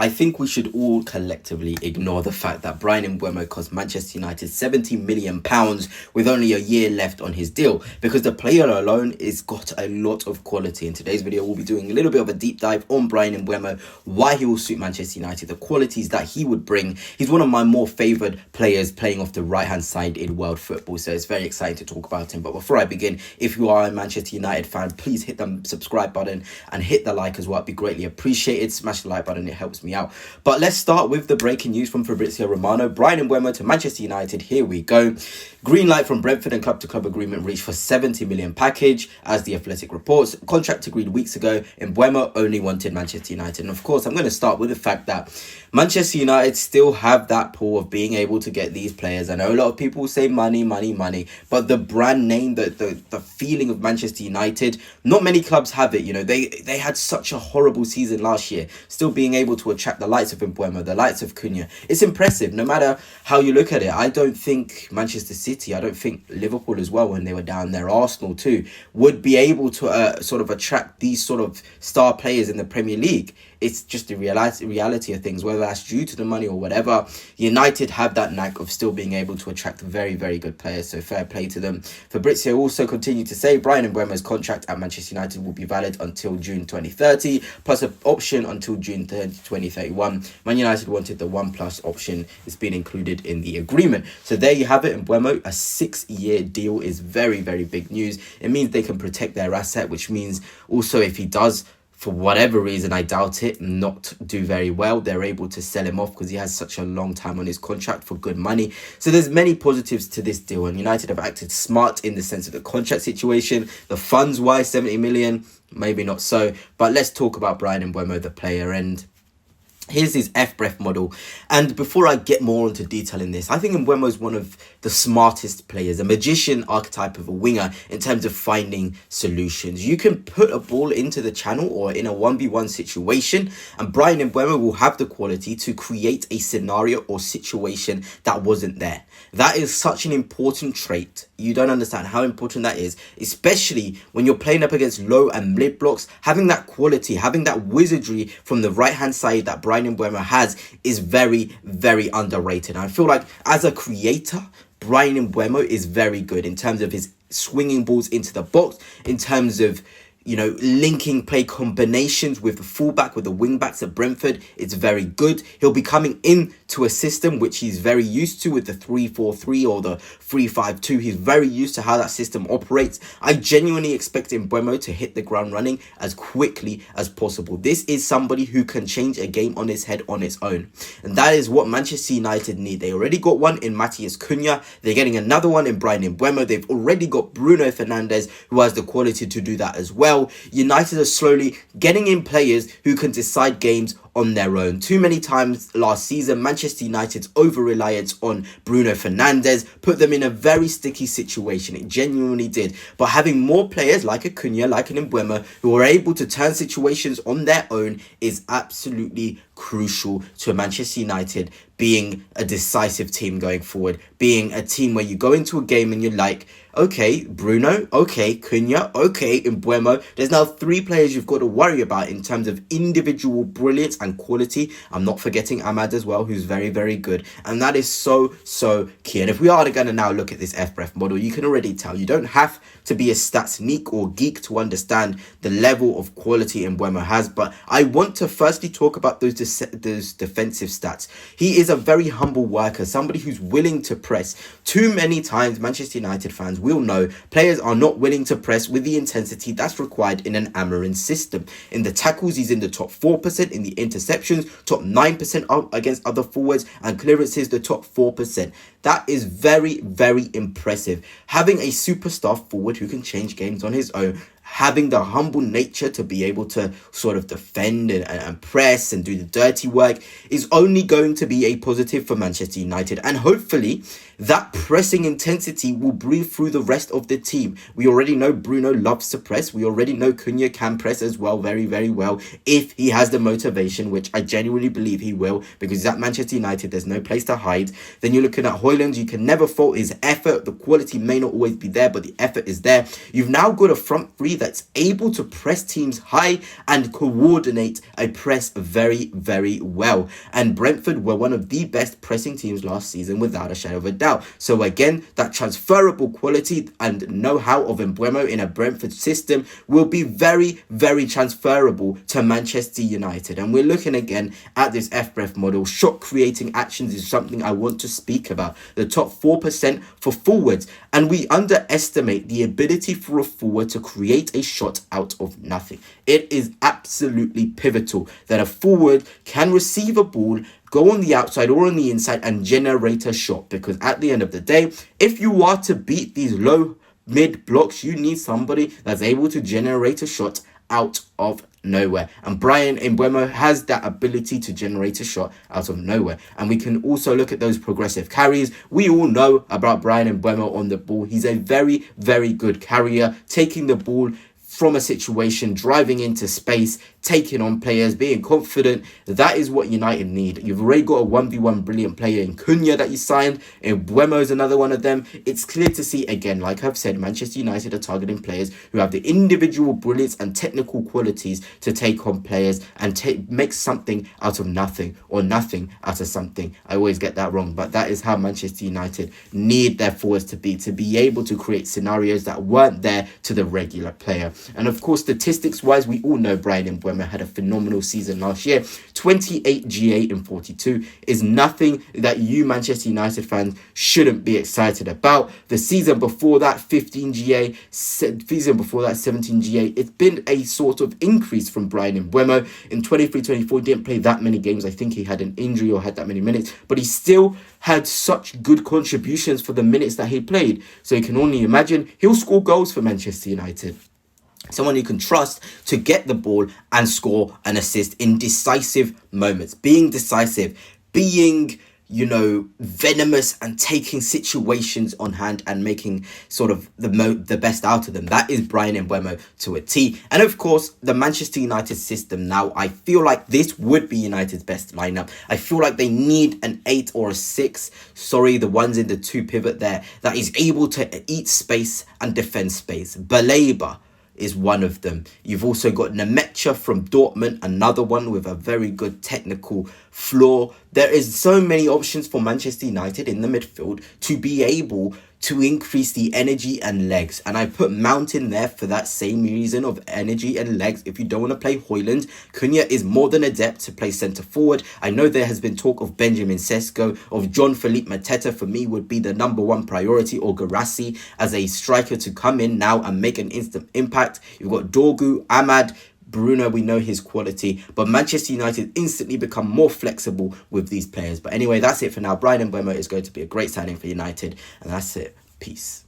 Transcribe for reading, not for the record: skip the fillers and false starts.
I think we should all collectively ignore the fact that Bryan Mbuemo cost Manchester United £70 million with only a year left on his deal, because the player alone has got a lot of quality. In today's video, we'll be doing a little bit of a deep dive on Bryan Mbuemo, why he will suit Manchester United, the qualities that he would bring. He's one of my more favoured players playing off the right-hand side in world football, so it's very exciting to talk about him. But before I begin, if you are a Manchester United fan, please hit the subscribe button and hit the like as well. It'd be greatly appreciated. Smash the like button, it helps me out. But let's start with the breaking news from Fabrizio Romano. Bryan Mbuemo to Manchester United. Here we go. Green light from Brentford and club-to-club agreement reached for £70 million package, as the Athletic reports. Contract agreed weeks ago. Mbuemo only wanted Manchester United. And of course, I'm going to start with the fact that Manchester United still have that pool of being able to get these players. I know a lot of people say money, but the brand name, the feeling of Manchester United, not many clubs have it. You know, they had such a horrible season last year, still being able to attract the likes of Mbuemo, the likes of Cunha. It's impressive, no matter how you look at it. I don't think Manchester City, I don't think Liverpool as well, when they were down there, Arsenal too, would be able to sort of attract these sort of star players in the Premier League. It's just the reality of things, whether that's due to the money or whatever. United have that knack of still being able to attract very, very good players, so fair play to them. Fabrizio also continued to say Bryan Mbuemo's contract at Manchester United will be valid until June 2030, plus an option until June 30, 2031. Man United wanted the 1+ option. It's been included in the agreement. So there you have it. Mbuemo, a 6-year deal is very, very big news. It means they can protect their asset, which means also if he does, for whatever reason, I doubt it, not do very well, they're able to sell him off because he has such a long time on his contract for good money. So there's many positives to this deal, and United have acted smart in the sense of the contract situation. The funds wise, 70 million, maybe not so. But let's talk about Bryan Mbuemo, the player, and here's his FBref model. And before I get more into detail in this, I think Mbuemo is one of the smartest players, a magician archetype of a winger in terms of finding solutions. You can put a ball into the channel or in a 1v1 situation, and Bryan Mbuemo will have the quality to create a scenario or situation that wasn't there. That is such an important trait. You don't understand how important that is, especially when you're playing up against low and mid blocks. Having that quality, having that wizardry from the right-hand side that Bryan Mbuemo has is very, very underrated. I feel like as a creator, Bryan Mbuemo is very good in terms of his swinging balls into the box, in terms of, you know, linking play combinations with the fullback, with the wing backs at Brentford. It's very good. He'll be coming into a system which he's very used to with the 3-4-3 or the 3-5-2. He's very used to how that system operates. I genuinely expect Mbuemo to hit the ground running as quickly as possible. This is somebody who can change a game on his head on its own. And that is what Manchester United need. They already got one in Matheus Cunha. They're getting another one in Bryan Mbuemo. They've already got Bruno Fernandes, who has the quality to do that as well. United are slowly getting in players who can decide games on their own. Too many times last season, Manchester United's over-reliance on Bruno Fernandes put them in a very sticky situation. It genuinely did. But having more players like a Cunha, like an Mbuemo, who are able to turn situations on their own is absolutely crucial to Manchester United being a decisive team going forward, being a team where you go into a game and you're like, okay, Bruno, okay, Cunha, okay, Mbuemo. There's now 3 players you've got to worry about in terms of individual brilliance and quality. I'm not forgetting Ahmad as well, who's very, very good. And that is so, so key. And if we are going to now look at this FBref model, you can already tell you don't have to be a stats geek or geek to understand the level of quality Mbuemo has. But I want to firstly talk about those defensive stats. He is a very humble worker, somebody who's willing to press. Too many times, Manchester United fans will know players are not willing to press with the intensity that's required in an Amarin system. In the tackles, he's in the top 4%, in the interceptions, top 9% up against other forwards, and clearances, the top 4%. That is very, very impressive. Having a superstar forward who can change games on his own, having the humble nature to be able to sort of defend and press and do the dirty work is only going to be a positive for Manchester United. And hopefully that pressing intensity will breathe through the rest of the team. We already know Bruno loves to press. We already know Cunha can press as well, very, very well, if he has the motivation, which I genuinely believe he will, because he's at Manchester United. There's no place to hide. Then you're looking at Højlund. You can never fault his effort. The quality may not always be there, but the effort is there. You've now got a front three that's able to press teams high and coordinate a press very, very well. And Brentford were one of the best pressing teams last season, without a shadow of a doubt. So again, that transferable quality and know-how of Mbuemo in a Brentford system will be very, very transferable to Manchester United. And we're looking again at this FBref model. Shot creating actions is something I want to speak about. The top 4% for forwards. And we underestimate the ability for a forward to create a shot out of nothing. It is absolutely pivotal that a forward can receive a ball, go on the outside or on the inside and generate a shot, because at the end of the day, if you are to beat these low mid blocks, you need somebody that's able to generate a shot out of nowhere. And Bryan Mbuemo has that ability to generate a shot out of nowhere. And we can also look at those progressive carries. We all know about Bryan Mbuemo on the ball. He's a very, very good carrier, taking the ball from a situation, driving into space, taking on players, being confident. That is what United need. You've already got a 1v1 brilliant player in Cunha that you signed. Mbuemo is another one of them. It's clear to see, again, like I've said, Manchester United are targeting players who have the individual brilliance and technical qualities to take on players and make something out of nothing, or nothing out of something. I always get that wrong, but that is how Manchester United need their forwards to be able to create scenarios that weren't there to the regular player. And of course, statistics wise, we all know Bryan Mbuemo had a phenomenal season last year. 28 GA in 42 is nothing that you Manchester United fans shouldn't be excited about. The season before that, 15 GA, season before that, 17 GA. It's been a sort of increase from Bryan Mbuemo. In 23-24, he didn't play that many games. I think he had an injury or had that many minutes, but he still had such good contributions for the minutes that he played. So you can only imagine he'll score goals for Manchester United. Someone you can trust to get the ball and score an assist in decisive moments. Being decisive, being, venomous and taking situations on hand and making sort of the best out of them. That is Bryan Mbuemo to a T. And of course, the Manchester United system now, I feel like this would be United's best lineup. I feel like they need an 8 or a 6. Sorry, the ones in the 2 pivot there, that is able to eat space and defend space. Baleba is one of them. You've also got Nemecha from Dortmund, another one with a very good technical floor. There is so many options for Manchester United in the midfield to be able to increase the energy and legs. And I put Mount in there for that same reason of energy and legs. If you don't want to play Højlund, Cunha is more than adept to play centre forward. I know there has been talk of Benjamin Sesko, of John Philippe Mateta for me would be the number one priority, or Garassi as a striker to come in now and make an instant impact. You've got Dorgu, Ahmad, Bruno, we know his quality, but Manchester United instantly become more flexible with these players. But anyway, that's it for now. Bryan Mbuemo is going to be a great signing for United, and that's it. Peace.